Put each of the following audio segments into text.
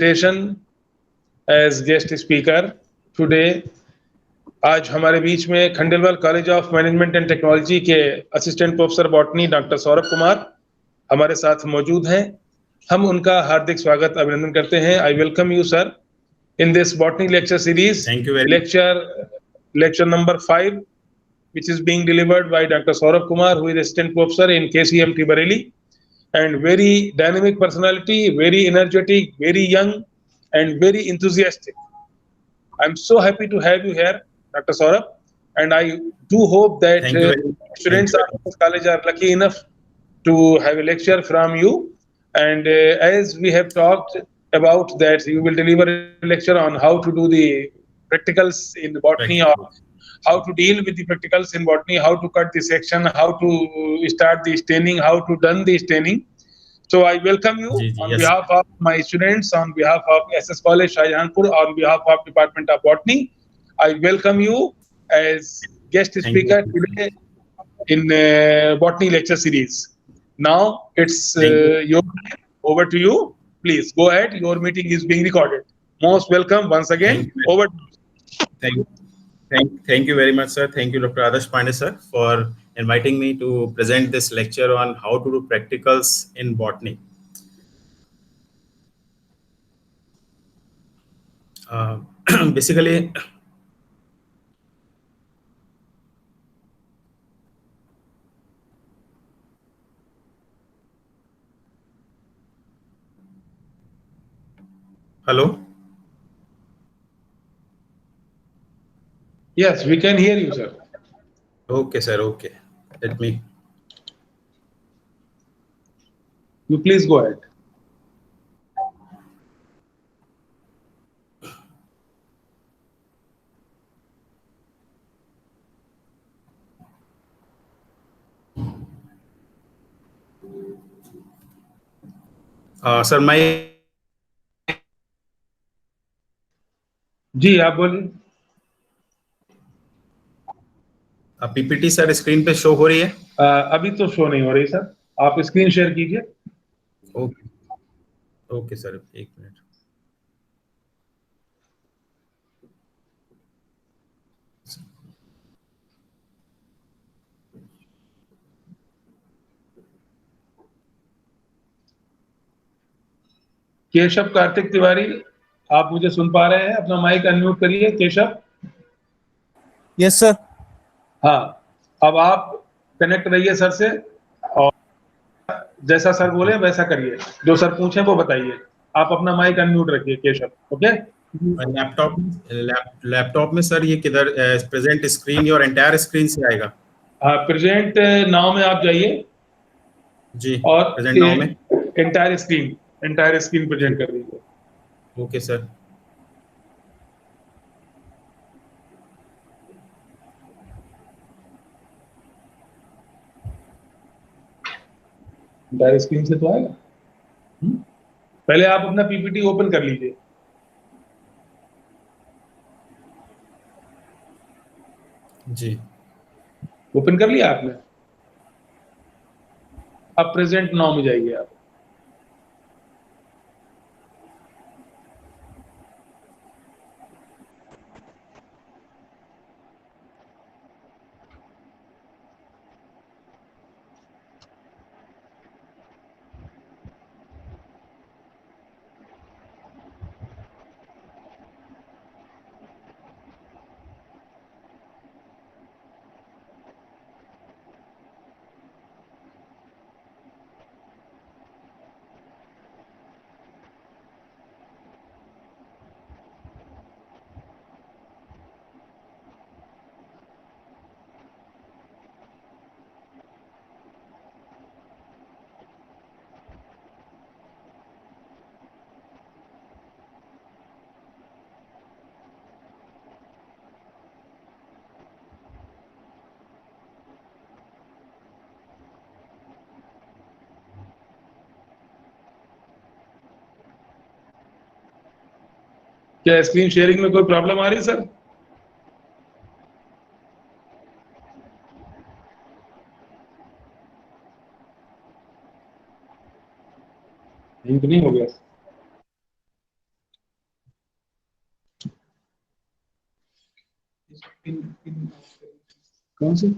presentation as guest speaker today. आज हमारे बीच में Khandelwal college of management and technology के assistant professor botany doctor Saurabh Kumar हमारे साथ मौजूद हैं। हम उनका हार्दिक स्वागत अभिनंदन करते हैं। I welcome you sir in this botany lecture series. Thank you very lecture number 5, which is being delivered by Dr. Saurabh Kumar, who is assistant professor in KCMT Bareilly, and very dynamic personality, very energetic, very young, and very enthusiastic. I'm so happy to have you here, Dr. Saurabh, and I do hope that students of this college are lucky enough to have a lecture from you. And as we have talked about that, you will deliver a lecture on how to do the practicals in botany, or how to deal with the practicals in botany, how to cut the section, how to start the staining, how to done the staining. So I welcome you on behalf of my students, on behalf of SS College Shahjahanpur, on behalf of Department of Botany. I welcome you as guest speaker today in botany lecture series. Now it's your time. Over to you. Please go ahead. Your meeting is being recorded. Most welcome once again. Over to you. Thank you very much, sir. Thank you, Dr. Adarsh Pandey, sir, for inviting me to present this lecture on how to do practicals in botany. Basically, hello? Yes, we can hear you, sir. Okay, sir. Okay. Let me. You please go ahead. Sir, my. जी आप बोलिए। PPT sir screen पे show हो रही है? अभी तो show नहीं हो रही सर, आप स्क्रीन शेयर कीजिए। ओके ओके सर, एक मिनट। केशव कार्तिक तिवारी, आप मुझे सुन पा रहे हैं? अपना माइक अनम्यूट करिए केशव। Yes sir. हाँ, अब आप कनेक्ट रहिए सर से और जैसा सर बोले वैसा करिए, जो सर पूछे वो बताइए। आप अपना माइक अनम्यूट रखिए केशव। ओके। लैपटॉप में सर ये किधर प्रेजेंट स्क्रीन और एंटायर स्क्रीन से आएगा? हाँ, प्रेजेंट नाउ में आप जाइए जी, और प्रेजेंट नाउ में एंटायर स्क्रीन प्रेजेंट कर दीजिए। Okay sir. एंटायर स्क्रीन से तो आएगा। पहले आप अपना पीपीटी ओपन कर लीजिए। जी, ओपन कर लिया आपने? अब प्रेजेंट नाउ में जाइए आप। क्या स्क्रीन शेयरिंग में कोई प्रॉब्लम आ रही है सर? नहीं तो नहीं हो गया। कौन सी?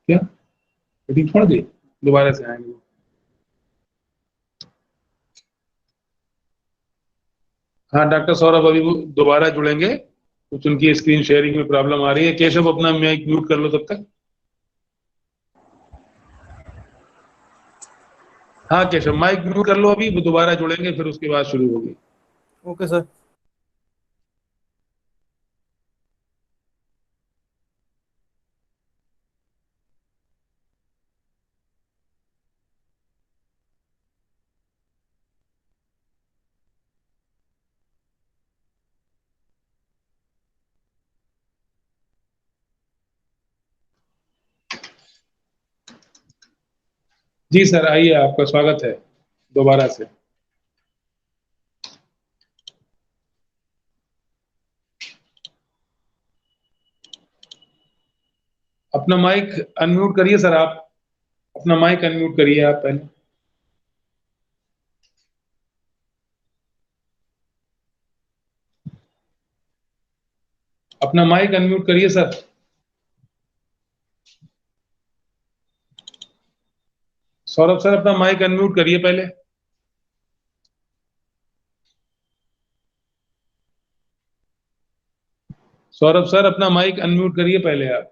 क्या मीटिंग छोड़ दी? दोबारा से आएंगे। हाँ डॉक्टर सौरभ अभी वो दोबारा जुड़ेंगे, कुछ उनकी स्क्रीन शेयरिंग में प्रॉब्लम आ रही है। केशव अपना माइक म्यूट कर लो तब तक। हाँ केशव माइक म्यूट कर लो, अभी वो दोबारा जुड़ेंगे फिर उसके बाद शुरू होगी। Okay sir. जी सर आइए, आपका स्वागत है दोबारा से। अपना माइक अनम्यूट करिए सर, आप अपना माइक अनम्यूट करिए आप पहले। अपना माइक अनम्यूट करिए सर। सौरभ सर अपना माइक अनम्यूट करिए पहले। सौरभ सर अपना माइक अनम्यूट करिए पहले आप।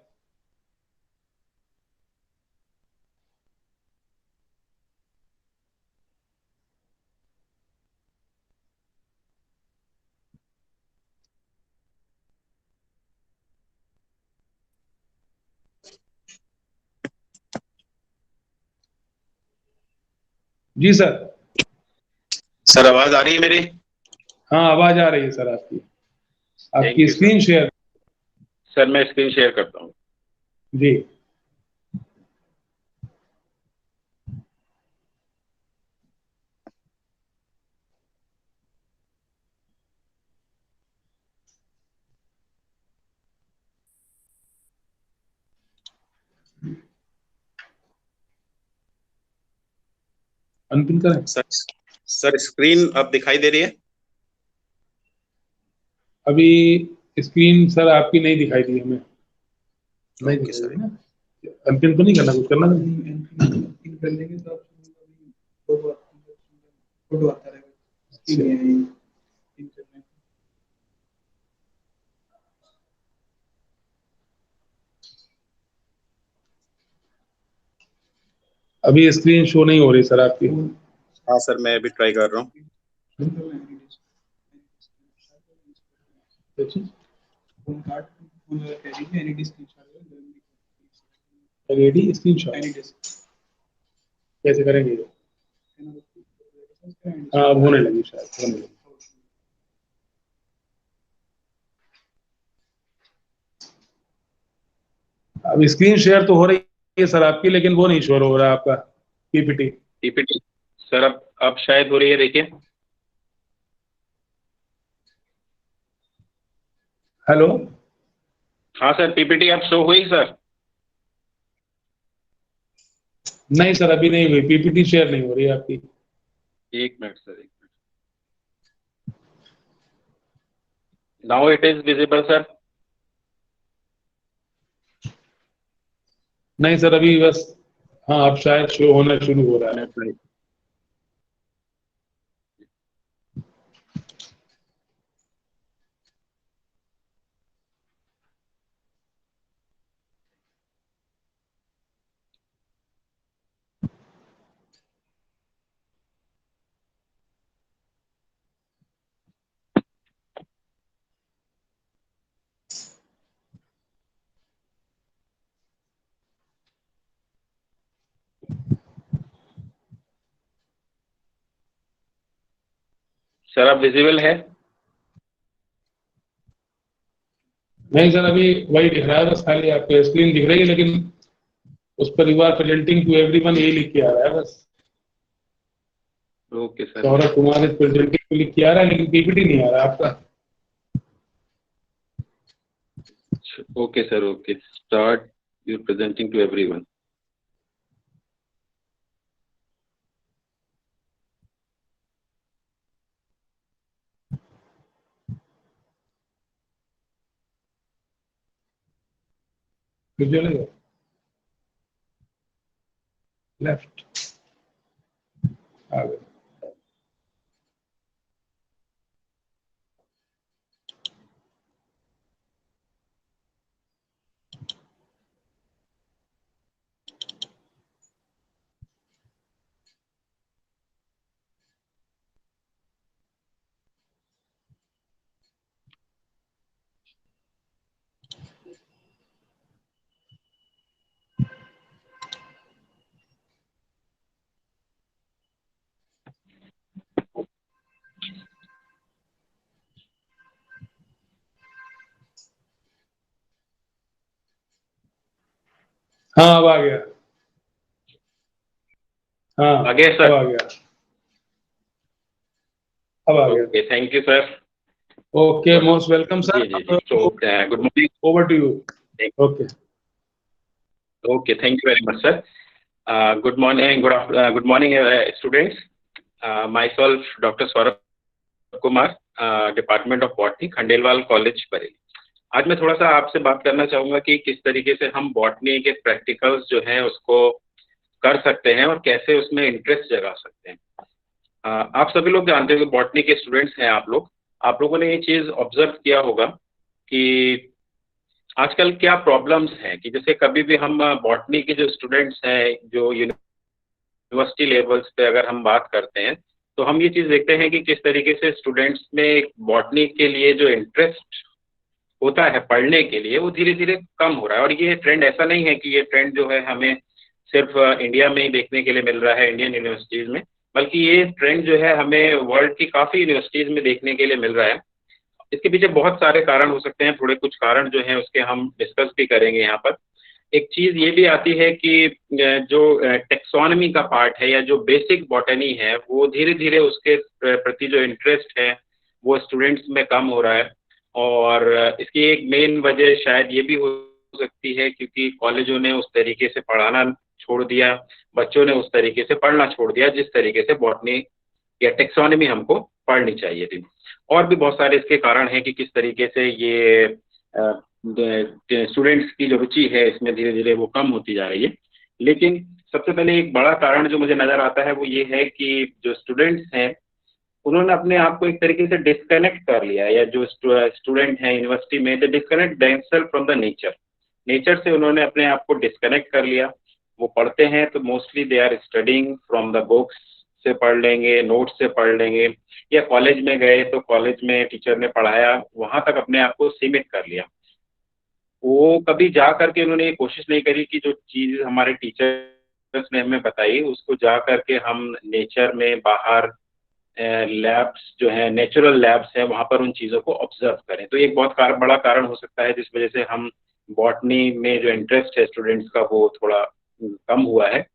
जी सर। सर आवाज आ रही है मेरी? हाँ आवाज आ रही है सर आपकी। Thank आपकी you, स्क्रीन शेयर। सर मैं स्क्रीन शेयर करता हूँ। जी अनपिन करें। सर स्क्रीन अब दिखाई दे रही है? अभी स्क्रीन सर आपकी नहीं दिखाई दी हमें। नहीं ओके दिखाई सर। दी ना। अनपिन तो नहीं करना, कुछ करना नहीं। कर लेंगे तो फोटो आता रहेगा। अभी स्क्रीन शो नहीं हो रही सर आपकी। हाँ सर मैं अभी ट्राई कर रहा हूँ। एलईडी स्क्रीनशॉट कैसे करेंगे? हाँ अब होने लगी, शायद होने लगी। अब स्क्रीन शेयर तो हो रही है सर आपकी, लेकिन वो नहीं शोर हो रहा आपका पीपीटी। पीपीटी सर अब शायद हो रही है, देखिए। हेलो। हाँ सर पीपीटी अब शो हुई सर? नहीं सर अभी नहीं हुई, पीपीटी शेयर नहीं हो रही है आपकी। एक मिनट सर, एक minute. Now it is visible sir? नहीं सर अभी बस, हाँ अब शायद शो होना शुरू हो रहा है। सर अब विजिबल है? नहीं सर अभी वही दिख रहा है, बस खाली आपकी स्क्रीन दिख रही है, लेकिन उस पर you are presenting to everyone यही लिख के आ रहा है बस। Okay sir. Saurabh Kumar is presenting लिख के आ रहा है, लेकिन पीपीटी नहीं आ रहा आपका। Okay, sir. Okay. Start your presenting to everyone. Visualize. Left. आगे. हाँ अब आ गया. हाँ आ गया, sir? अब आ गया. अब आ गया. Okay. Thank you, sir. Okay, most welcome, sir. जी. So, good morning. Over to you. Thank- Okay. Okay. Thank you very much, sir. Good morning. Good morning, students. Myself, Dr. Saurabh Kumar, Department of Botany, Khandelwal college Bareilly. आज मैं थोड़ा सा आपसे बात करना चाहूंगा कि किस तरीके से हम बॉटनी के प्रैक्टिकल्स जो हैं उसको कर सकते हैं और कैसे उसमें इंटरेस्ट जगा सकते हैं. आप सभी लोग जानते हो कि बॉटनी के स्टूडेंट्स हैं आप लोगों ने ये चीज़ ऑब्जर्व किया होगा कि आजकल क्या प्रॉब्लम्स हैं कि जैसे कभी भी हम बॉटनी के जो स्टूडेंट्स हैं जो यूनिवर्सिटी लेवल्स पे अगर हम बात करते हैं तो हम ये चीज़ देखते हैं कि किस तरीके से स्टूडेंट्स में बॉटनी के लिए जो इंटरेस्ट होता है पढ़ने के लिए वो धीरे धीरे कम हो रहा है. और ये ट्रेंड ऐसा नहीं है कि ये ट्रेंड जो है हमें सिर्फ इंडिया में ही देखने के लिए मिल रहा है, इंडियन यूनिवर्सिटीज़ में, बल्कि ये ट्रेंड जो है हमें वर्ल्ड की काफ़ी यूनिवर्सिटीज़ में देखने के लिए मिल रहा है. इसके पीछे बहुत सारे कारण हो सकते हैं. थोड़े कुछ कारण जो हैं उसके हम डिस्कस भी करेंगे यहाँ पर. एक चीज़ ये भी आती है कि जो टेक्सोनमी का पार्ट है या जो बेसिक बॉटनी है वो धीरे धीरे उसके प्रति जो इंटरेस्ट है वो स्टूडेंट्स में कम हो रहा है. और इसकी एक मेन वजह शायद ये भी हो सकती है क्योंकि कॉलेजों ने उस तरीके से पढ़ाना छोड़ दिया, बच्चों ने उस तरीके से पढ़ना छोड़ दिया जिस तरीके से बॉटनी या टेक्सोनमी हमको पढ़नी चाहिए थी. और भी बहुत सारे इसके कारण हैं कि किस तरीके से ये स्टूडेंट्स की जो रुचि है इसमें धीरे धीरे वो कम होती जा रही है. लेकिन सबसे पहले एक बड़ा कारण जो मुझे नज़र आता है वो ये है कि जो स्टूडेंट्स हैं उन्होंने अपने आप को एक तरीके से डिस्कनेक्ट कर लिया, या जो स्टूडेंट हैं यूनिवर्सिटी में they disconnect themselves from the nature से उन्होंने अपने आप को डिस्कनेक्ट कर लिया. वो पढ़ते हैं तो mostly they are studying from the books से पढ़ लेंगे, नोट्स से पढ़ लेंगे, या कॉलेज में गए तो कॉलेज में टीचर ने पढ़ाया वहाँ तक अपने आप को सीमित कर लिया. वो कभी जा करके उन्होंने ये कोशिश नहीं करी कि जो चीज़ हमारे टीचर्स ने हमें बताई उसको जा करके हम नेचर में बाहर लैब्स जो है नेचुरल लैब्स हैं वहाँ पर उन चीज़ों को ऑब्जर्व करें. तो एक बहुत बड़ा कारण हो सकता है जिस वजह से हम बॉटनी में जो इंटरेस्ट है स्टूडेंट्स का वो थोड़ा कम हुआ है.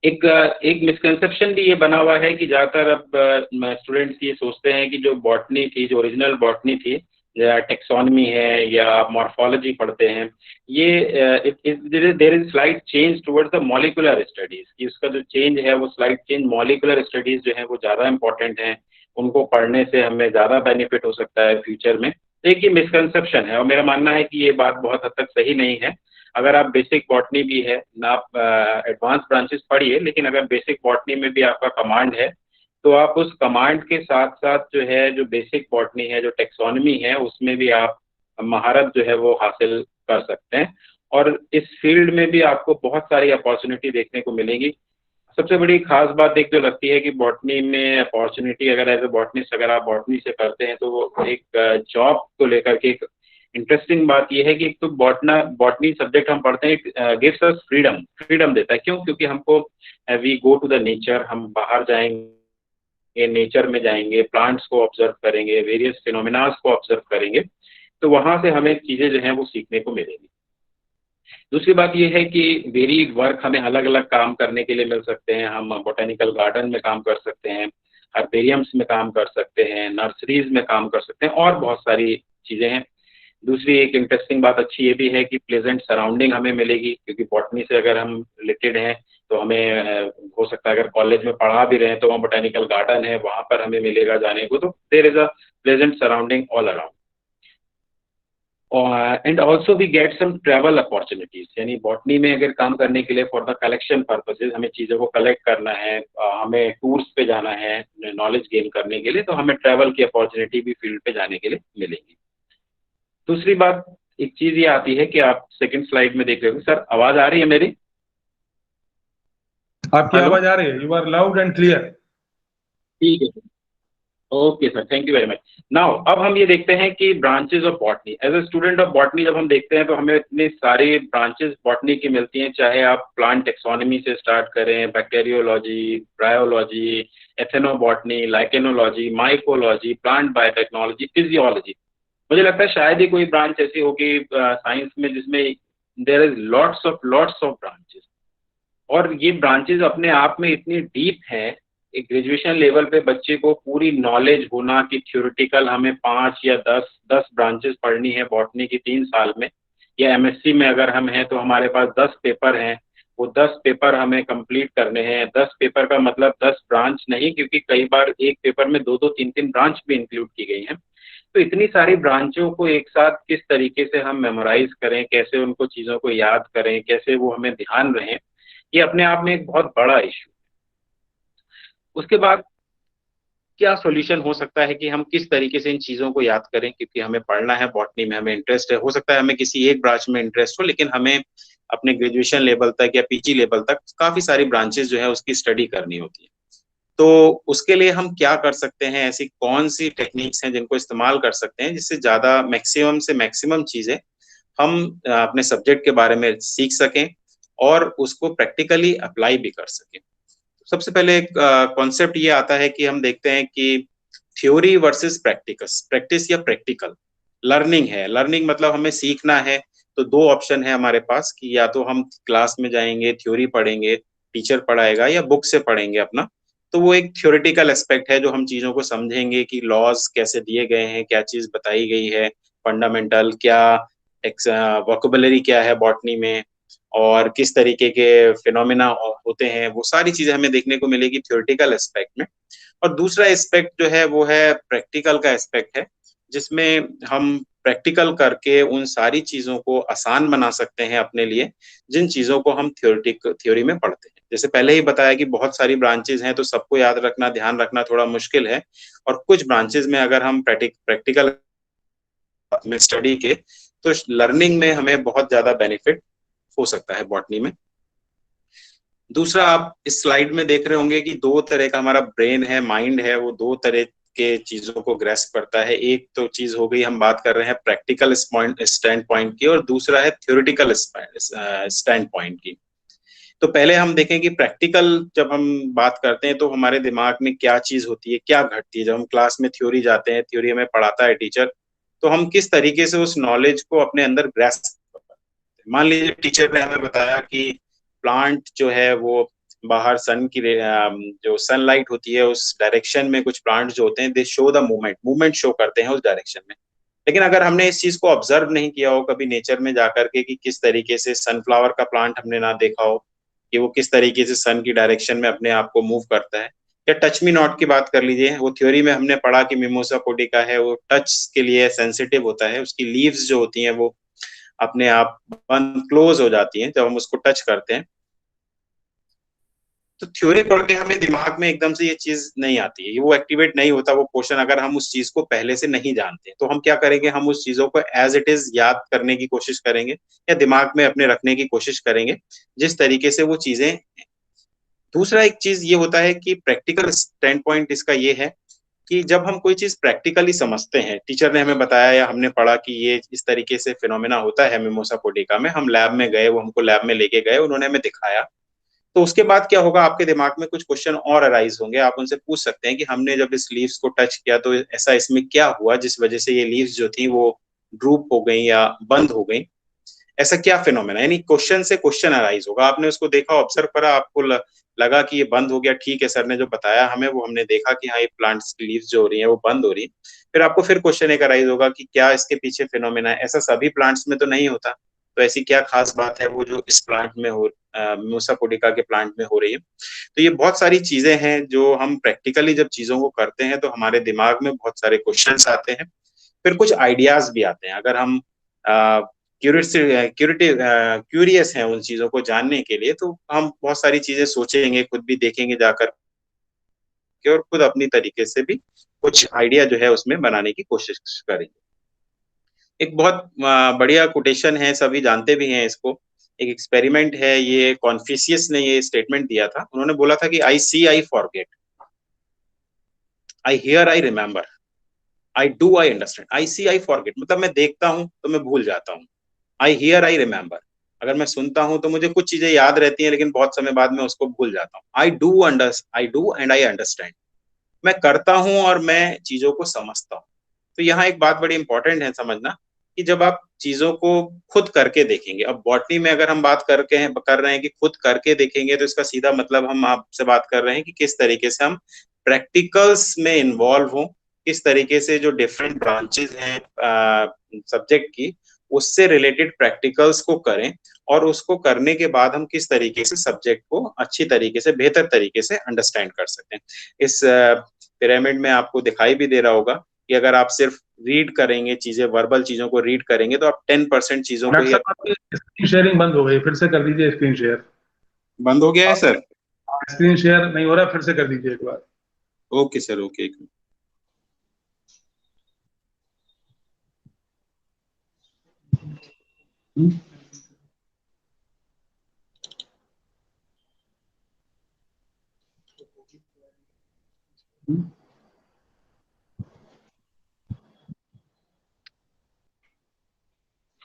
एक मिसकंसेप्शन भी ये बना हुआ है कि ज़्यादातर अब स्टूडेंट्स ये सोचते हैं कि जो बॉटनी थी, जो ओरिजिनल बॉटनी थी या टेक्सोनमी है या मॉर्फोलॉजी पढ़ते हैं, ये there is slight change towards the molecular studies, कि उसका जो चेंज है वो स्लाइट चेंज मॉलिकुलर स्टडीज़ जो है वो ज़्यादा इंपॉर्टेंट हैं, उनको पढ़ने से हमें ज़्यादा बेनिफिट हो सकता है फ्यूचर में. एक ये मिसकंसेप्शन है और मेरा मानना है कि ये बात बहुत हद तक सही नहीं है. अगर आप बेसिक बॉटनी भी है ना, आप एडवांस ब्रांचेस पढ़िए, लेकिन अगर बेसिक बॉटनी में भी आपका कमांड है तो आप उस कमांड के साथ साथ जो है जो बेसिक बॉटनी है, जो टेक्सोनमी है, उसमें भी आप महारत जो है वो हासिल कर सकते हैं. और इस फील्ड में भी आपको बहुत सारी अपॉर्चुनिटी देखने को मिलेगी. सबसे बड़ी खास बात एक जो लगती है कि बॉटनी में अपॉर्चुनिटी अगर एज ए बॉटनिस्ट अगर आप बॉटनी से करते हैं तो वो एक जॉब को लेकर के एक इंटरेस्टिंग बात यह है कि एक तो बॉटनी सब्जेक्ट हम पढ़ते हैं गिव्स अस फ्रीडम देता है. क्यों? क्योंकि हमको we go to the nature, हम बाहर जाएंगे, नेचर में जाएंगे, प्लांट्स को ऑब्जर्व करेंगे, वेरियस फिनोमिनास को ऑब्जर्व करेंगे, तो वहाँ से हमें चीज़ें जो हैं वो सीखने को मिलेंगी. दूसरी बात यह है कि वेरिड वर्क हमें अलग अलग काम करने के लिए मिल सकते हैं. हम बोटेनिकल गार्डन में काम कर सकते हैं, हर्बेरियम्स में काम कर सकते हैं, नर्सरीज में काम कर सकते हैं और बहुत सारी चीज़ें हैं. दूसरी एक इंटरेस्टिंग बात अच्छी ये भी है कि प्लेजेंट सराउंडिंग हमें मिलेगी, क्योंकि बॉटनी से अगर हम रिलेटेड हैं तो हमें हो सकता है अगर कॉलेज में पढ़ा भी रहे हैं तो वहाँ बोटेनिकल गार्डन है, वहाँ पर हमें मिलेगा जाने को, तो there is a pleasant surrounding all around. And also we get some travel opportunities, यानी बॉटनी में अगर काम करने के लिए फॉर द कलेक्शन पर्पसेज, हमें चीज़ों को कलेक्ट करना है, हमें टूर्स पे जाना है नॉलेज गेन करने के लिए, तो हमें ट्रैवल की अपॉर्चुनिटी भी फील्ड पे जाने के लिए मिलेगी। दूसरी बात, एक चीज़ ये आती है कि आप सेकंड स्लाइड में देख रहे हो, सर आवाज़ आ रही है मेरी? आपकी आवाज आ रही है, you are loud and clear. ठीक है sir, okay sir, thank you very much. Now अब हम ये देखते हैं कि branches of botany, as a student of botany जब हम देखते हैं तो हमें इतनी सारी ब्रांचेज बॉटनी की मिलती हैं, चाहे आप प्लांट टेक्सोनॉमी से स्टार्ट करें, bacteriology, bryology, ethnobotany, lichenology, mycology, plant biotechnology, physiology. मुझे लगता है शायद ही कोई ब्रांच ऐसी होगी साइंस में जिसमें there is lots of branches, और ये ब्रांचेज अपने आप में इतनी डीप हैं। एक ग्रेजुएशन लेवल पे बच्चे को पूरी नॉलेज होना कि थ्योरेटिकल हमें 5 या 10 ब्रांचेस पढ़नी है बॉटनी की 3 साल में, या एमएससी में अगर हम हैं तो हमारे पास 10 पेपर हैं, वो 10 पेपर हमें कंप्लीट करने हैं। 10 पेपर का मतलब 10 ब्रांच नहीं, क्योंकि कई बार एक पेपर में 2-2, 3-3 ब्रांच भी इंक्लूड की गई हैं। तो इतनी सारी ब्रांचों को एक साथ किस तरीके से हम मेमोराइज करें, कैसे उनको चीज़ों को याद करें, कैसे वो हमें ध्यान रहें, ये अपने आप में एक बहुत बड़ा इशू। उसके बाद क्या सॉल्यूशन हो सकता है कि हम किस तरीके से इन चीज़ों को याद करें, क्योंकि हमें पढ़ना है बॉटनी में, हमें इंटरेस्ट है, हो सकता है हमें किसी एक ब्रांच में इंटरेस्ट हो, लेकिन हमें अपने ग्रेजुएशन लेवल तक या पीजी लेवल तक काफ़ी सारी ब्रांचेस जो है उसकी स्टडी करनी होती है। तो उसके लिए हम क्या कर सकते हैं, ऐसी कौन सी टेक्निक्स हैं जिनको इस्तेमाल कर सकते हैं जिससे ज़्यादा मैक्सिमम से मैक्सिमम चीज़ें हम अपने सब्जेक्ट के बारे में सीख सकें और उसको प्रैक्टिकली अप्लाई भी कर सकें। सबसे पहले एक कॉन्सेप्ट ये आता है कि हम देखते हैं कि थ्योरी वर्सेस प्रैक्टिस या प्रैक्टिकल लर्निंग है। लर्निंग मतलब हमें सीखना है, तो 2 ऑप्शन है हमारे पास कि या तो हम क्लास में जाएंगे, थ्योरी पढ़ेंगे, टीचर पढ़ाएगा, या बुक से पढ़ेंगे अपना। तो वो एक थ्योरेटिकल एस्पेक्ट है जो हम चीज़ों को समझेंगे कि लॉज कैसे दिए गए हैं, क्या चीज़ बताई गई है, फंडामेंटल क्या, वोकेबुलरी क्या है बॉटनी में, और किस तरीके के फिनोमेना होते हैं, वो सारी चीजें हमें देखने को मिलेगी थ्योरेटिकल एस्पेक्ट में। और दूसरा एस्पेक्ट जो है वो है प्रैक्टिकल का एस्पेक्ट है, जिसमें हम प्रैक्टिकल करके उन सारी चीजों को आसान बना सकते हैं अपने लिए जिन चीजों को हम थ्योरी में पढ़ते हैं। जैसे पहले ही बताया कि बहुत सारी ब्रांचेज हैं, तो सबको याद रखना, ध्यान रखना थोड़ा मुश्किल है, और कुछ ब्रांचेज में अगर हम प्रैक्टिकल में स्टडी के तो लर्निंग में हमें बहुत ज्यादा बेनिफिट हो सकता है बॉटनी में। दूसरा, आप इस स्लाइड में देख रहे होंगे कि 2 तरह का हमारा ब्रेन है, माइंड है, वो 2 तरह के चीजों को ग्रेस्प करता है। एक तो चीज हो गई, हम बात कर रहे हैं प्रैक्टिकल स्टैंड पॉइंट की, और दूसरा है थ्योरेटिकल स्टैंड पॉइंट की। तो पहले हम देखें कि प्रैक्टिकल जब हम बात करते हैं तो हमारे दिमाग में क्या चीज होती है, क्या घटती है। जब हम क्लास में थ्योरी जाते हैं, थ्योरी हमें पढ़ाता है टीचर, तो हम किस तरीके से उस नॉलेज को अपने अंदर ग्रेस्प, मान लीजिए टीचर ने हमें बताया कि प्लांट जो है वो बाहर सन की जो सनलाइट होती है उस डायरेक्शन में कुछ प्लांट जो होते हैं दे शो द मूवमेंट शो करते हैं उस डायरेक्शन में। लेकिन अगर हमने इस चीज को ऑब्जर्व नहीं किया हो कभी नेचर में जाकर के कि किस तरीके से सनफ्लावर का प्लांट हमने ना देखा हो कि वो किस तरीके से सन की डायरेक्शन में अपने आप को मूव करता है, या टच मी नॉट की बात कर लीजिए, वो थ्योरी में हमने पढ़ा कि मिमोसा पोडिका है, वो टच के लिए सेंसिटिव होता है, उसकी लीव्स जो होती हैं वो अपने आप बंद क्लोज हो जाती हैं जब हम उसको टच करते हैं। तो थ्योरी पढ़ के हमें दिमाग में एकदम से ये चीज नहीं आती है, वो एक्टिवेट नहीं होता वो पोर्शन, अगर हम उस चीज को पहले से नहीं जानते। तो हम क्या करेंगे, हम उस चीजों को एज इट इज याद करने की कोशिश करेंगे या दिमाग में अपने रखने की कोशिश करेंगे जिस तरीके से वो चीजें। दूसरा एक चीज ये होता है कि प्रैक्टिकल स्टैंड पॉइंट इसका ये है कि जब हम कोई चीज प्रैक्टिकली समझते हैं, टीचर ने हमें बताया या हमने पढ़ा कि ये इस तरीके से फिनोमेना होता है मिमोसा पोडिका में, हम लैब में गए, वो हमको लैब में लेके गए, उन्होंने हमें दिखाया, तो उसके बाद क्या होगा, आपके दिमाग में कुछ क्वेश्चन और अराइज होंगे। आप उनसे पूछ सकते हैं कि हमने जब इस लीव्स को टच किया तो ऐसा इसमें क्या हुआ जिस वजह से ये लीव्स जो थी वो ड्रूप हो गई या बंद हो गई। ऐसा क्या फिनोमेना, यानी क्वेश्चन से क्वेश्चन अराइज होगा। आपने उसको देखा, ऑब्जर्व करा, आपको लगा कि ये बंद हो गया, ठीक है, सर ने जो बताया हमें वो हमने देखा कि हाँ ये प्लांट्स की लीव्स जो हो रही है वो बंद हो रही है। फिर आपको फिर क्वेश्चन एक अराइज होगा कि क्या इसके पीछे फिनोमेना है, ऐसा सभी प्लांट्स में तो नहीं होता, तो ऐसी क्या खास बात है वो जो इस प्लांट में हो, म्यूसा पुडिका के प्लांट में हो रही है। तो ये बहुत सारी चीजें हैं जो हम प्रैक्टिकली जब चीजों को करते हैं तो हमारे दिमाग में बहुत सारे क्वेश्चंस आते हैं, फिर कुछ आइडियाज भी आते हैं। अगर हम क्यूरियस हैं उन चीजों को जानने के लिए, तो हम बहुत सारी चीजें सोचेंगे, खुद भी देखेंगे जाकर के, और खुद अपनी तरीके से भी कुछ आइडिया जो है उसमें बनाने की कोशिश करेंगे। एक बहुत बढ़िया कोटेशन है, सभी जानते भी हैं इसको, एक एक्सपेरिमेंट है, ये कॉन्फ्यूशियस ने ये स्टेटमेंट दिया था। उन्होंने बोला था कि I see I forget, I hear I remember, I do I understand. I see I forget मतलब मैं देखता हूं तो मैं भूल जाता हूँ। आई हियर आई रिमेम्बर, अगर मैं सुनता हूं तो मुझे कुछ चीजें याद रहती हैं लेकिन बहुत समय बाद में उसको भूल जाता हूँ। I do and I understand, मैं करता हूं और मैं चीजों को समझता हूँ। तो यहाँ एक बात बड़ी इंपॉर्टेंट है समझना कि जब आप चीजों को खुद करके देखेंगे, अब बॉटनी में अगर हम बात कर रहे हैं कि खुद करके देखेंगे, तो इसका सीधा मतलब हम आपसे बात कर रहे हैं कि किस तरीके से हम प्रैक्टिकल्स में इन्वॉल्व हों, किस तरीके से जो डिफरेंट ब्रांचेस हैं सब्जेक्ट की, उससे रिलेटेड प्रैक्टिकल्स को करें, और उसको करने के बाद हम किस तरीके से सब्जेक्ट को अच्छी तरीके से, बेहतर तरीके से अंडरस्टैंड कर सकते हैं। इस पिरामिड में आपको दिखाई भी दे रहा होगा कि अगर आप सिर्फ रीड करेंगे, चीजें वर्बल चीजों को रीड करेंगे, तो आप 10% चीजों को स्क्रीन शेयरिंग बंद हो गई, फिर से कर दीजिए स्क्रीन शेयर। बंद हो गया है सर? स्क्रीन शेयर नहीं हो रहा, फिर से कर दीजिए एक बार। Okay sir, okay.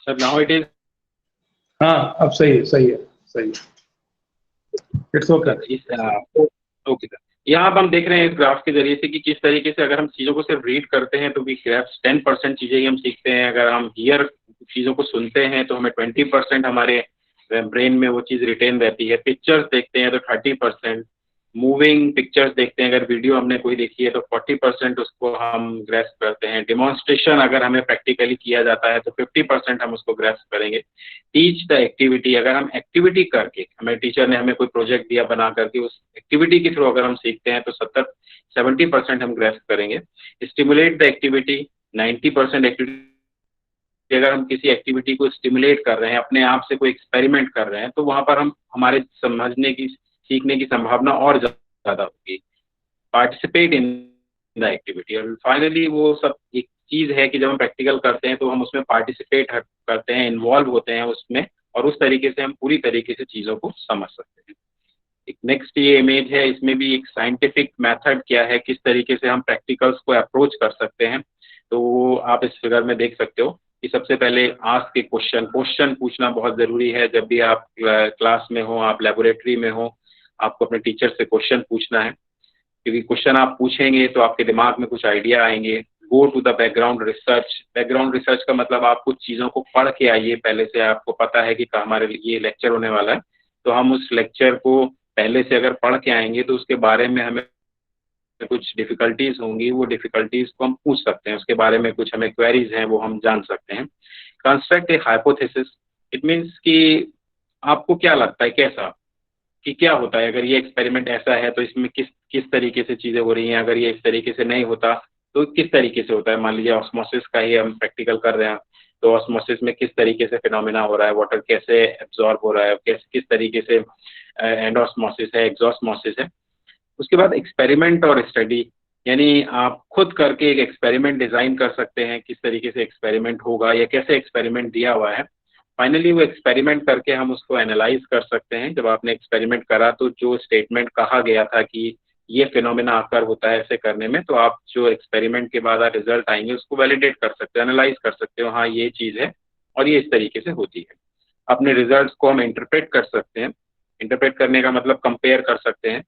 Sir now it is, हाँ अब सही है, सही है, सही है, इट्स ओके। ओके सर, यहाँ अब हम देख रहे हैं इस ग्राफ के जरिए से कि किस तरीके से अगर हम चीज़ों को सिर्फ रीड करते हैं तो भी ग्राफ्स 10% चीज़ें ही हम सीखते हैं। अगर हम हियर चीज़ों को सुनते हैं तो हमें 20% हमारे ब्रेन में वो चीज़ रिटेन रहती है। पिक्चर्स देखते हैं तो 30%, मूविंग पिक्चर्स देखते हैं, अगर वीडियो हमने कोई देखी है तो 40% उसको हम ग्रेस्प करते हैं। डिमॉन्स्ट्रेशन अगर हमें प्रैक्टिकली किया जाता है तो 50% हम उसको ग्रेस्प करेंगे। टीच द एक्टिविटी, अगर हम एक्टिविटी करके, हमें टीचर ने हमें कोई प्रोजेक्ट दिया बना करके, उस एक्टिविटी के थ्रू अगर हम सीखते हैं तो 70% हम ग्रेस्प करेंगे। स्टिमुलेट द एक्टिविटी, 90% एक्टिविटी, अगर हम किसी एक्टिविटी को स्टिमुलेट कर रहे हैं, अपने आप से कोई एक्सपेरिमेंट कर रहे हैं, तो वहाँ पर हम हमारे समझने की, सीखने की संभावना और ज़्यादा होगी। पार्टिसिपेट इन द एक्टिविटी, और फाइनली वो सब एक चीज़ है कि जब हम प्रैक्टिकल करते हैं तो हम उसमें पार्टिसिपेट करते हैं, इन्वॉल्व होते हैं उसमें, और उस तरीके से हम पूरी तरीके से चीज़ों को समझ सकते हैं। एक नेक्स्ट ये इमेज है, इसमें भी एक साइंटिफिक मेथड क्या है, किस तरीके से हम प्रैक्टिकल्स को अप्रोच कर सकते हैं। तो आप इस फिगर में देख सकते हो कि सबसे पहले आस्क के क्वेश्चन पूछना बहुत ज़रूरी है। जब भी आप क्लास में हो, आप लेबोरेटरी में हो, आपको अपने टीचर से क्वेश्चन पूछना है, क्योंकि क्वेश्चन आप पूछेंगे तो आपके दिमाग में कुछ आइडिया आएंगे। Go to the background research, background research का मतलब आप कुछ चीज़ों को पढ़ के आइए, पहले से आपको पता है कि हमारे ये लेक्चर होने वाला है, तो हम उस लेक्चर को पहले से अगर पढ़ के आएंगे तो उसके बारे में हमें कुछ डिफ़िकल्टीज होंगी, वो डिफ़िकल्टीज को हम पूछ सकते हैं, उसके बारे में कुछ हमें क्वेरीज हैं वो हम जान सकते हैं। Construct A hypothesis, it means कि आपको क्या लगता है, कैसा, कि क्या होता है अगर ये एक्सपेरिमेंट ऐसा है तो इसमें किस तरीके से चीज़ें हो रही हैं, अगर ये इस तरीके से नहीं होता तो किस तरीके से होता है। मान लीजिए ऑस्मोसिस का ही हम प्रैक्टिकल कर रहे हैं, तो ऑस्मोसिस में किस तरीके से फिनोमिना हो रहा है, वाटर कैसे एब्जॉर्ब हो रहा है, किस तरीके से एंडोस्मोसिस है, एक्सोस्मोसिस है। उसके बाद एक्सपेरिमेंट और स्टडी, यानी आप खुद करके एक एक्सपेरिमेंट डिज़ाइन कर सकते हैं, किस तरीके से एक्सपेरिमेंट होगा या कैसे एक्सपेरिमेंट दिया हुआ है। फाइनली वो एक्सपेरिमेंट करके हम उसको एनालाइज कर सकते हैं। जब आपने एक्सपेरिमेंट करा तो जो स्टेटमेंट कहा गया था कि ये फिनोमेना आकर होता है ऐसे करने में, तो आप जो एक्सपेरिमेंट के बाद रिजल्ट आएंगे उसको वैलिडेट कर सकते हो, एनालाइज कर सकते हो, हाँ ये चीज़ है और ये इस तरीके से होती है। अपने रिजल्ट्स को हम इंटरप्रेट कर सकते हैं। इंटरप्रेट करने का मतलब कंपेयर कर सकते हैं,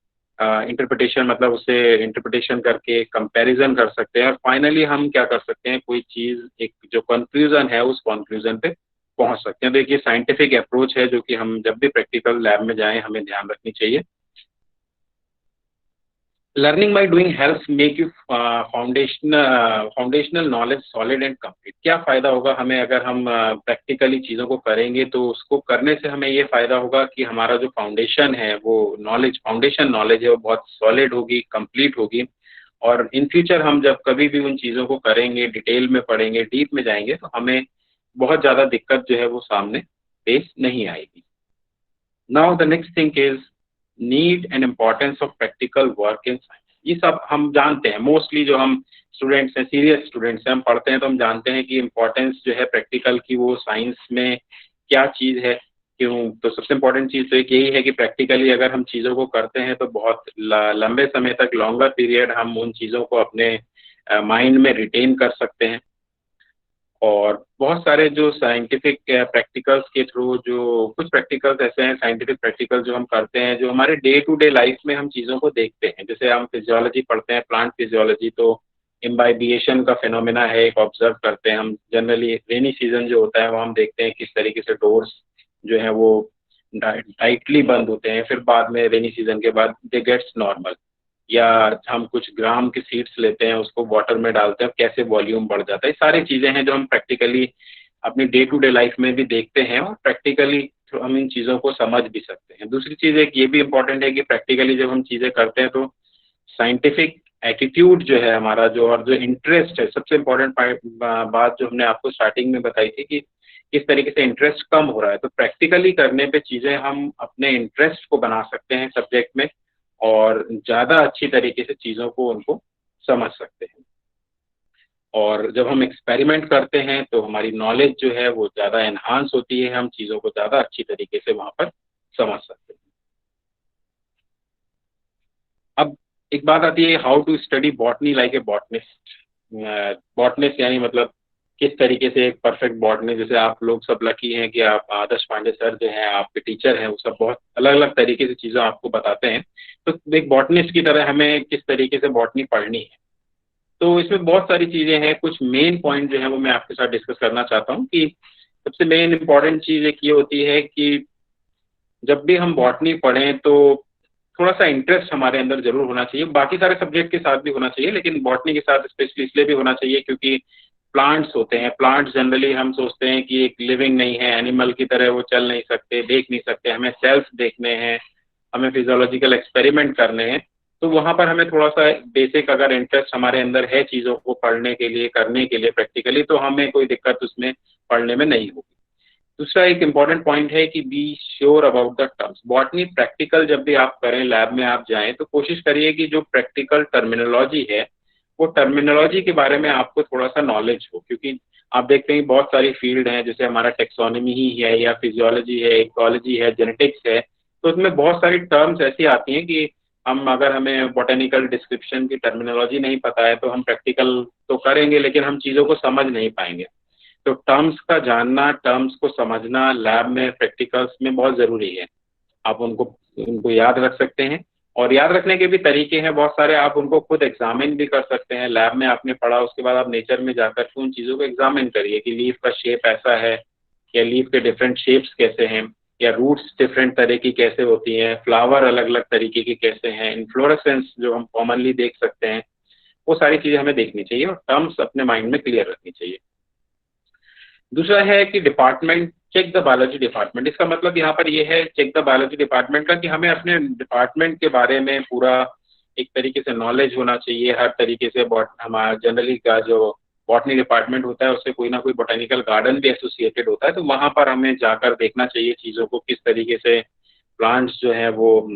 इंटरप्रिटेशन मतलब उसे इंटरप्रिटेशन करके कंपैरिजन कर सकते हैं। और फाइनली हम क्या कर सकते हैं, कोई चीज़, एक जो कंक्लूजन है उस कंक्लूजन पे पहुंच सकते हैं। तो एक ये साइंटिफिक अप्रोच है जो कि हम जब भी प्रैक्टिकल लैब में जाएं हमें ध्यान रखनी चाहिए। Learning by doing helps make you foundational knowledge solid and complete. क्या फायदा होगा हमें अगर हम प्रैक्टिकली चीज़ों को करेंगे, तो उसको करने से हमें ये फायदा होगा कि हमारा जो फाउंडेशन है वो फाउंडेशन नॉलेज है वो बहुत सॉलिड होगी, कंप्लीट होगी। और इन फ्यूचर हम जब कभी भी उन चीज़ों को करेंगे, डिटेल में पढ़ेंगे, डीप में जाएंगे, तो हमें बहुत ज़्यादा दिक्कत जो है वो सामने फेस नहीं आएगी। Now the next thing is need and importance of practical work in science. ये सब हम जानते हैं, मोस्टली जो हम स्टूडेंट्स हैं, सीरियस स्टूडेंट्स हैं, हम पढ़ते हैं तो हम जानते हैं कि इम्पोर्टेंस जो है प्रैक्टिकल की वो साइंस में क्या चीज़ है, क्यों। तो सबसे इम्पोर्टेंट चीज़ तो एक यही है कि प्रैक्टिकली अगर हम चीज़ों को करते हैं तो बहुत लंबे समय तक, लॉन्गर पीरियड हम उन चीज़ों को अपने माइंड में रिटेन कर सकते हैं। और बहुत सारे जो साइंटिफिक प्रैक्टिकल्स के थ्रू, जो कुछ प्रैक्टिकल्स ऐसे हैं साइंटिफिक प्रैक्टिकल जो हम करते हैं, जो हमारे डे टू डे लाइफ में हम चीज़ों को देखते हैं। जैसे हम फिजियोलॉजी पढ़ते हैं, प्लांट फिजियोलॉजी, तो इम्बाइबिएशन का फिनोमेना है, एक ऑब्जर्व करते हैं हम। जनरली रेनी सीजन जो होता है वो हम देखते हैं किस तरीके से डोर्स जो है वो टाइटली बंद होते हैं, फिर बाद में रेनी सीजन के बाद दे गेट्स नॉर्मल। या हम कुछ ग्राम की सीड्स लेते हैं, उसको वाटर में डालते हैं, कैसे वॉल्यूम बढ़ जाता है। ये सारी चीज़ें हैं जो हम प्रैक्टिकली अपनी डे टू डे लाइफ में भी देखते हैं और प्रैक्टिकली हम इन चीज़ों को समझ भी सकते हैं। दूसरी चीज़ एक ये भी इम्पोर्टेंट है कि प्रैक्टिकली जब हम चीज़ें करते हैं तो साइंटिफिक एटीट्यूड जो है हमारा, जो और जो इंटरेस्ट है, सबसे इम्पोर्टेंट बात जो हमने आपको स्टार्टिंग में बताई थी कि किस तरीके से इंटरेस्ट कम हो रहा है, तो प्रैक्टिकली करने पे चीज़ें हम अपने इंटरेस्ट को बना सकते हैं सब्जेक्ट में और ज़्यादा अच्छी तरीके से चीज़ों को उनको समझ सकते हैं। और जब हम एक्सपेरिमेंट करते हैं तो हमारी नॉलेज जो है वो ज़्यादा एनहांस होती है, हम चीज़ों को ज़्यादा अच्छी तरीके से वहाँ पर समझ सकते हैं। अब एक बात आती है, how to study botany like a botanist. Botanist यानी मतलब किस तरीके से एक परफेक्ट बॉटनी, जैसे आप लोग सब लकी हैं कि आप आदर्श पांडे सर जो हैं आपके टीचर हैं, वो सब बहुत अलग अलग तरीके से चीज़ें आपको बताते हैं। तो एक बॉटनिस्ट की तरह हमें किस तरीके से बॉटनी पढ़नी है, तो इसमें बहुत सारी चीज़ें हैं। कुछ मेन पॉइंट जो है वो मैं आपके साथ डिस्कस करना चाहता हूँ कि सबसे मेन इंपॉर्टेंट चीज़ एक ये होती है कि जब भी हम बॉटनी पढ़ें तो थोड़ा सा इंटरेस्ट हमारे अंदर जरूर होना चाहिए। बाकी सारे सब्जेक्ट के साथ भी होना चाहिए, लेकिन बॉटनी के साथ स्पेशली इसलिए भी होना चाहिए क्योंकि प्लांट्स होते हैं। प्लांट्स जनरली हम सोचते हैं कि एक लिविंग नहीं है, एनिमल की तरह वो चल नहीं सकते, देख नहीं सकते, हमें सेल्स देखने हैं, हमें फिजियोलॉजिकल एक्सपेरिमेंट करने हैं। तो वहाँ पर हमें थोड़ा सा बेसिक अगर इंटरेस्ट हमारे अंदर है चीज़ों को पढ़ने के लिए, करने के लिए प्रैक्टिकली, तो हमें कोई दिक्कत उसमें पढ़ने में नहीं होगी। दूसरा एक इम्पॉर्टेंट पॉइंट है कि be sure about the terms. Botany practical जब भी आप करें, लैब में आप जाएं, तो कोशिश करिए कि जो प्रैक्टिकल टर्मिनोलॉजी है वो टर्मिनोलॉजी के बारे में आपको थोड़ा सा नॉलेज हो, क्योंकि आप देखते हैं बहुत सारी फील्ड हैं, जैसे हमारा टेक्सोनॉमी ही है या फिजियोलॉजी है, इकोलॉजी है, जेनेटिक्स है, तो उसमें बहुत सारी टर्म्स ऐसी आती हैं कि अगर हमें बोटेनिकल डिस्क्रिप्शन की टर्मिनोलॉजी नहीं पता है तो हम प्रैक्टिकल तो करेंगे लेकिन हम चीज़ों को समझ नहीं पाएंगे। तो टर्म्स का जानना, टर्म्स को समझना लैब में, प्रैक्टिकल्स में बहुत ज़रूरी है। आप उनको याद रख सकते हैं और याद रखने के भी तरीके हैं बहुत सारे। आप उनको खुद एग्जामिन भी कर सकते हैं। लैब में आपने पढ़ा, उसके बाद आप नेचर में जाकर के उन चीज़ों को एग्जामिन करिए कि लीफ का शेप ऐसा है या लीफ के डिफरेंट शेप्स कैसे हैं, या रूट्स डिफरेंट तरह की कैसे होती हैं, फ्लावर अलग अलग तरीके की कैसे हैं, इन्फ्लोरेसेंस जो हम कॉमनली देख सकते हैं, वो सारी चीज़ें हमें देखनी चाहिए और टर्म्स अपने माइंड में क्लियर रखनी चाहिए। दूसरा है कि department, check the biology department. इसका मतलब यहाँ पर ये है चेक द बायोलॉजी डिपार्टमेंट का, कि हमें अपने डिपार्टमेंट के बारे में पूरा एक तरीके से नॉलेज होना चाहिए। हर तरीके से हमारा जनरली का जो बॉटनी डिपार्टमेंट होता है उससे कोई ना कोई बोटेनिकल गार्डन भी एसोसिएटेड होता है, तो वहाँ पर हमें जाकर देखना चाहिए चीज़ों को, किस तरीके से प्लांट्स जो हैं वो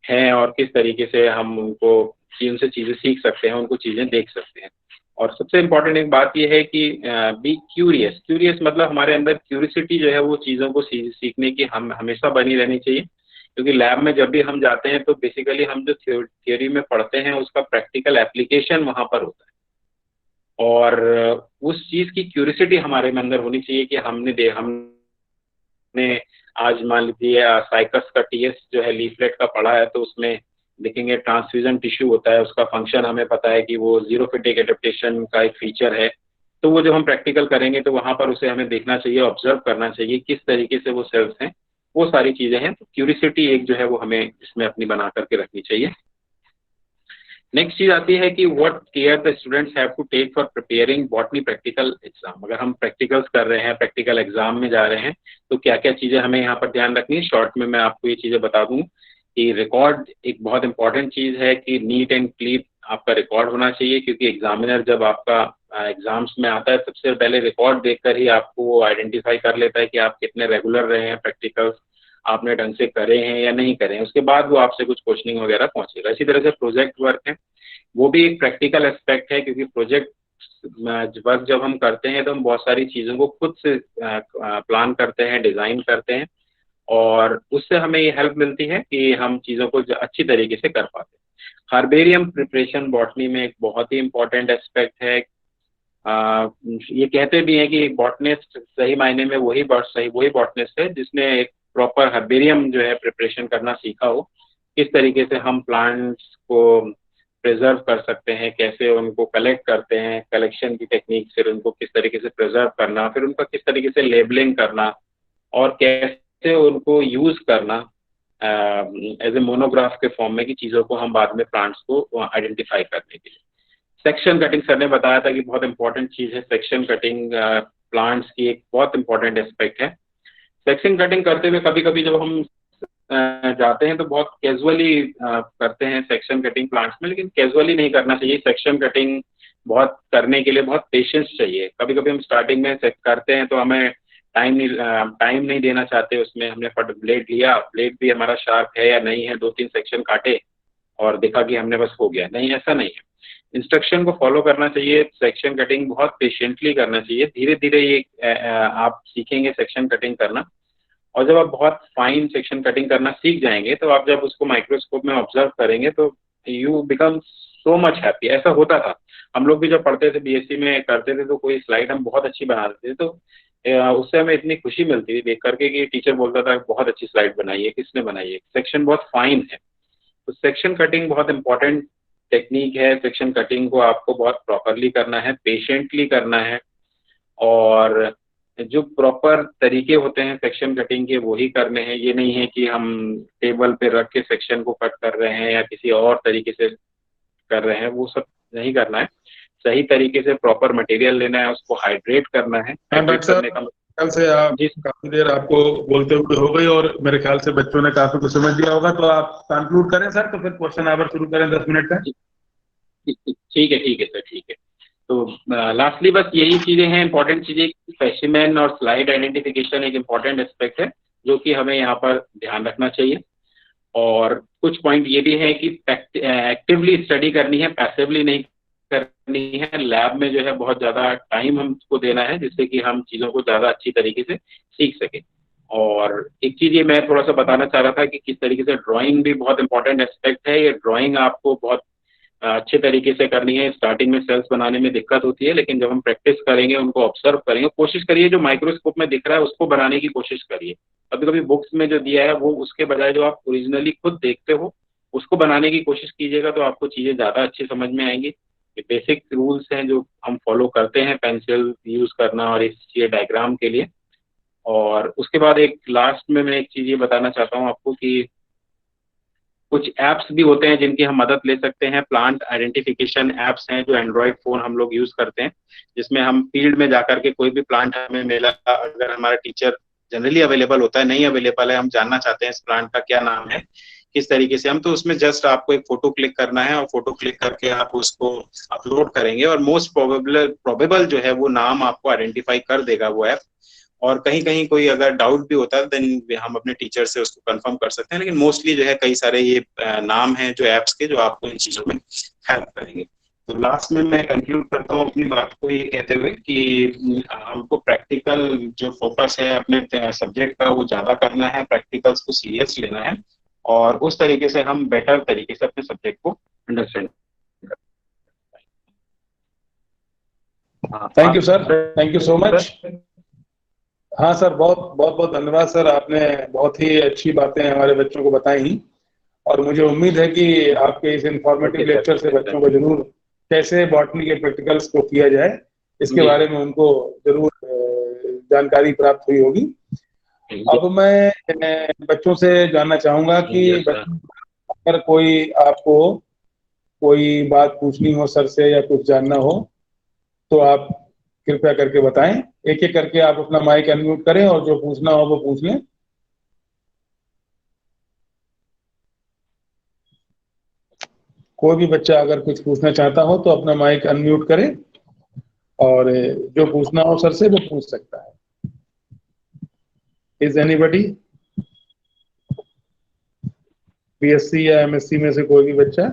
हैं और किस तरीके से हम उनको उनसे चीज़ें सीख सकते हैं, उनको चीज़ें देख सकते हैं। और सबसे इम्पॉर्टेंट एक बात यह है कि बी क्यूरियस। क्यूरियस मतलब हमारे अंदर क्यूरियोसिटी जो है वो चीज़ों को सीखने की हम हमेशा बनी रहनी चाहिए, क्योंकि लैब में जब भी हम जाते हैं तो बेसिकली हम जो थ्योरी में पढ़ते हैं उसका प्रैक्टिकल एप्लीकेशन वहाँ पर होता है। और उस चीज़ की क्यूरियोसिटी हमारे में अंदर होनी चाहिए कि हमने आज मान लीजिए साइकस का टीएस जो है लीफलेट का पढ़ा है, तो उसमें देखेंगे ट्रांसफ्यूजन टिश्यू होता है, उसका फंक्शन हमें पता है कि वो जीरोफिटिक एडेप्टेशन का एक फीचर है। तो वो जब हम प्रैक्टिकल करेंगे तो वहां पर उसे हमें देखना चाहिए, ऑब्जर्व करना चाहिए किस तरीके से वो सेल्स हैं, वो सारी चीजें हैं। तो क्यूरियोसिटी एक जो है वो हमें इसमें अपनी बना करके रखनी चाहिए। नेक्स्ट चीज आती है कि what care the students have to take for preparing botany practical exam. अगर हम प्रैक्टिकल्स कर रहे हैं, प्रैक्टिकल एग्जाम में जा रहे हैं, तो क्या क्या चीजें हमें यहाँ पर ध्यान रखनी है। शॉर्ट में मैं आपको ये चीजें बता दूं कि रिकॉर्ड एक बहुत इंपॉर्टेंट चीज है कि नीट एंड क्लीन आपका रिकॉर्ड होना चाहिए, क्योंकि एग्जामिनर जब आपका एग्जाम्स में आता है सबसे पहले रिकॉर्ड देखकर ही आपको आइडेंटिफाई कर लेता है कि आप कितने रेगुलर रहे हैं, प्रैक्टिकल्स आपने ढंग से करे हैं या नहीं करे हैं। उसके बाद वो आपसे कुछ क्वेश्चनिंग वगैरह पहुंचेगा। इसी तरह से प्रोजेक्ट वर्क है, वो भी एक प्रैक्टिकल एस्पेक्ट है, क्योंकि प्रोजेक्ट वर्क जब हम करते हैं तो हम बहुत सारी चीज़ों को खुद से प्लान करते हैं, डिज़ाइन करते हैं, और उससे हमें ये हेल्प मिलती है कि हम चीज़ों को अच्छी तरीके से कर पाते हैं। हार्बेरियम प्रिपरेशन बॉटनी में एक बहुत ही इम्पोर्टेंट एस्पेक्ट है। ये कहते भी हैं कि बॉटनिस्ट सही मायने में वही बॉटनिस्ट है जिसने एक प्रॉपर हर्बेरियम जो है प्रिपरेशन करना सीखा हो, किस तरीके से हम प्लांट्स को प्रिजर्व कर सकते हैं, कैसे उनको कलेक्ट करते हैं, कलेक्शन की टेक्निक, फिर उनको किस तरीके से प्रिजर्व करना, फिर उनका किस तरीके से लेबलिंग करना, और कैसे उनको यूज करना एज ए मोनोग्राफ के फॉर्म में, की चीज़ों को हम बाद में प्लांट्स को आइडेंटिफाई करने के लिए। सेक्शन कटिंग सर ने बताया था कि बहुत इंपॉर्टेंट चीज़ है सेक्शन कटिंग, प्लांट्स की एक बहुत इंपॉर्टेंट एस्पेक्ट है। सेक्शन कटिंग करते हुए कभी कभी जब हम जाते हैं तो बहुत कैजुअली करते हैं सेक्शन कटिंग प्लांट्स में, लेकिन कैजुअली नहीं करना चाहिए। सेक्शन कटिंग बहुत करने के लिए बहुत पेशेंस चाहिए। कभी कभी हम स्टार्टिंग में करते हैं तो हमें टाइम नहीं देना चाहते उसमें, हमने फट ब्लेड लिया, ब्लेड भी हमारा शार्प है या नहीं है, 2-3 सेक्शन काटे और देखा कि हमने बस हो गया, नहीं, ऐसा नहीं है। इंस्ट्रक्शन को फॉलो करना चाहिए। सेक्शन कटिंग बहुत पेशेंटली करना चाहिए, धीरे धीरे ये आप सीखेंगे सेक्शन कटिंग करना, और जब आप बहुत फाइन सेक्शन कटिंग करना सीख जाएंगे तो आप जब उसको माइक्रोस्कोप में ऑब्जर्व करेंगे तो you become so much happy. ऐसा होता था, हम लोग भी जब पढ़ते थे, बीएससी में करते थे, तो कोई स्लाइड हम बहुत अच्छी बना देते थे तो उससे हमें इतनी खुशी मिलती थी देख करके कि टीचर बोलता था बहुत अच्छी स्लाइड बनाई है, किसने बनाई है, सेक्शन बहुत फाइन है। तो सेक्शन कटिंग बहुत इंपॉर्टेंट टेक्निक है। सेक्शन कटिंग को आपको बहुत प्रॉपरली करना है, पेशेंटली करना है, और जो प्रॉपर तरीके होते हैं सेक्शन कटिंग के वही करने हैं। ये नहीं है कि हम टेबल पे रख के सेक्शन को कट कर रहे हैं या किसी और तरीके से कर रहे हैं, वो सब नहीं करना है। सही तरीके से प्रॉपर मटेरियल लेना है, उसको हाइड्रेट करना है। ख्याल से आप काफी देर आपको बोलते हुए हो गई और मेरे ख्याल से बच्चों ने काफी कुछ समझ लिया होगा, तो आप कंक्लूड करें सर, तो फिर क्वेश्चन आवर शुरू करें 10 मिनट का। ठीक है सर, ठीक है। तो लास्टली बस यही चीजें हैं इंपॉर्टेंट चीजें। स्पेसिमेन और स्लाइड आइडेंटिफिकेशन एक इम्पॉर्टेंट एस्पेक्ट है जो कि हमें यहाँ पर ध्यान रखना चाहिए। और कुछ पॉइंट ये भी है कि एक्टिवली स्टडी करनी है, पैसिवली नहीं करनी है। लैब में जो है बहुत ज़्यादा टाइम हमको देना है जिससे कि हम चीज़ों को ज़्यादा अच्छी तरीके से सीख सकें। और एक चीज़ ये मैं थोड़ा सा बताना चाह रहा था कि किस तरीके से ड्राइंग भी बहुत इंपॉर्टेंट एस्पेक्ट है। ये ड्राइंग आपको बहुत अच्छे तरीके से करनी है। स्टार्टिंग में सेल्स बनाने में दिक्कत होती है, लेकिन जब हम प्रैक्टिस करेंगे, उनको ऑब्जर्व करेंगे, कोशिश करिए जो माइक्रोस्कोप में दिख रहा है उसको बनाने की कोशिश करिए। कभी कभी बुक्स में जो दिया है वो उसके बजाय जो आप ओरिजिनली खुद देखते हो उसको बनाने की कोशिश कीजिएगा, तो आपको चीज़ें ज़्यादा अच्छी समझ में आएंगी। ये बेसिक रूल्स हैं जो हम फॉलो करते हैं, पेंसिल यूज़ करना और इस चीज़ डायग्राम के लिए। और उसके बाद एक लास्ट में मैं एक चीज़ ये बताना चाहता हूँ आपको कि कुछ ऐप्स भी होते हैं जिनकी हम मदद ले सकते हैं। प्लांट आइडेंटिफिकेशन ऐप्स हैं जो एंड्रॉयड फ़ोन हम लोग यूज़ करते हैं, जिसमें हम फील्ड में जाकर के कोई भी प्लांट हमें मिला, अगर हमारा टीचर जनरली अवेलेबल होता है, नहीं अवेलेबल है, हम जानना चाहते हैं इस प्लांट का क्या नाम है, किस तरीके से हम, तो उसमें जस्ट आपको एक फोटो क्लिक करना है और फोटो क्लिक करके आप उसको अपलोड करेंगे और मोस्ट प्रोबेबल जो है वो नाम आपको आइडेंटिफाई कर देगा वो ऐप। और कहीं कहीं कोई अगर डाउट भी होता है देन हम अपने टीचर से उसको कंफर्म कर सकते हैं, लेकिन मोस्टली जो है कई सारे ये नाम हैं जो ऐप्स के जो आपको इन चीज़ों में हेल्प करेंगे। तो लास्ट में मैं कंक्लूड करता हूँ अपनी बात को ये कहते हुए कि हमको प्रैक्टिकल जो फोकस है अपने सब्जेक्ट का वो ज़्यादा करना है, प्रैक्टिकल्स को सीरियस लेना है और उस तरीके से हम बेटर तरीके से अपने सब्जेक्ट को understand. Thank you sir, thank you so much. हाँ सर, बहुत धन्यवाद सर, आपने बहुत ही अच्छी बातें हमारे बच्चों को बताई और मुझे उम्मीद है कि आपके इस इंफॉर्मेटिव लेक्चर से बच्चों को जरूर कैसे बॉटनी के प्रैक्टिकल्स को किया जाए इसके जी। बारे में उनको जरूर जानकारी प्राप्त हुई होगी। अब मैं बच्चों से जानना चाहूंगा कि Yes, sir. अगर कोई आपको कोई बात पूछनी हो सर से या कुछ जानना हो तो आप कृपया करके बताएं। एक एक करके आप अपना माइक अनम्यूट करें और जो पूछना हो वो पूछ लें। कोई भी बच्चा अगर कुछ पूछना चाहता हो तो अपना माइक अनम्यूट करे और जो पूछना हो सर से वो पूछ सकता है। इज एनीबडी बीएससी या एमएससी में से कोई भी बच्चा?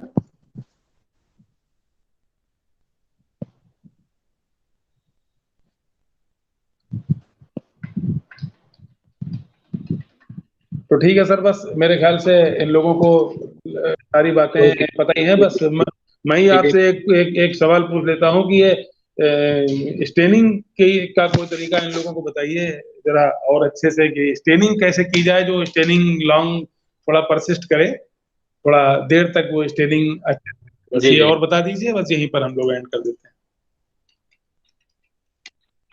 तो ठीक है सर, बस मेरे ख्याल से इन लोगों को सारी बातें पता ही हैं। बस मैं ही आपसे एक सवाल पूछ लेता हूं कि ये स्टेनिंग का कोई तरीका इन लोगों को बताइए जरा और अच्छे से कि स्टेनिंग कैसे की जाए, जो स्टेनिंग लॉन्ग थोड़ा परसिस्ट करे, थोड़ा देर तक वो स्टेनिंग अच्छे से। बस ये और बता दीजिए, बस यहीं पर हम लोग एंड कर देते हैं।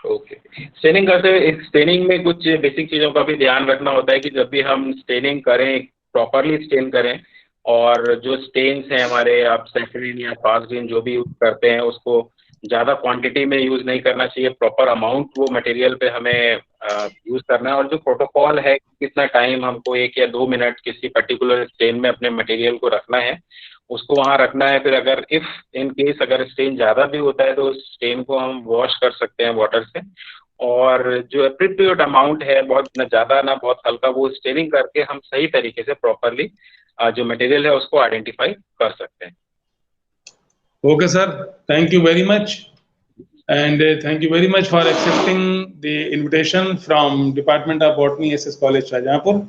ओके। स्टेनिंग करते स्टेनिंग में कुछ बेसिक चीज़ों का भी ध्यान रखना होता है कि जब भी हम स्टेनिंग करें प्रॉपरली स्टेन करें, और जो स्टेन्स हैं हमारे, आप सैफरन या फास्ट ग्रीन जो भी यूज़ करते हैं उसको ज़्यादा क्वांटिटी में यूज़ नहीं करना चाहिए। प्रॉपर अमाउंट वो मटेरियल पे हमें यूज़ करना है, और जो प्रोटोकॉल है कितना टाइम हमको 1 या 2 मिनट किसी पर्टिकुलर स्टेन में अपने मटेरियल को रखना है उसको वहाँ रखना है। फिर अगर इफ़ इन केस अगर स्टेन ज़्यादा भी होता है तो उस स्टेन को हम वॉश कर सकते हैं वाटर से, और जो एप्रोप्रिएट अमाउंट है, बहुत ना ज़्यादा ना बहुत हल्का, वो स्टेनिंग करके हम सही तरीके से प्रॉपरली जो मटेरियल है उसको आइडेंटिफाई कर सकते हैं। Okay, sir. Thank you very much. And thank you very much for accepting the invitation from Department of Botany, SS College, Shahjahanpur.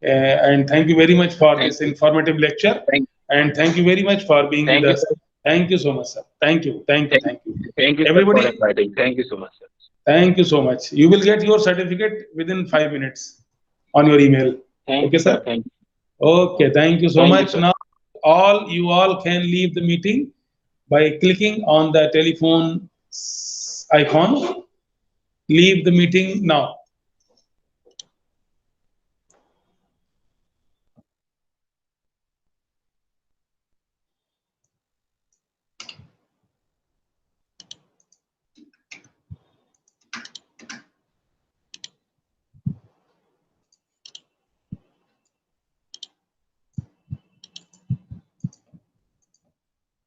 And thank you very much for this informative lecture. And thank you very much for being with us. Thank you so much, sir. Thank you. Thank you. Thank you. Thank you, Everybody, sir, for inviting. Thank you so much, sir. Thank you so much. You will get your certificate within 5 minutes on your email. Thank Okay, you, sir? Thank you. Okay, thank you so Thank you, much. sir. Now, you all can leave the meeting by clicking on the telephone icon. Leave the meeting now.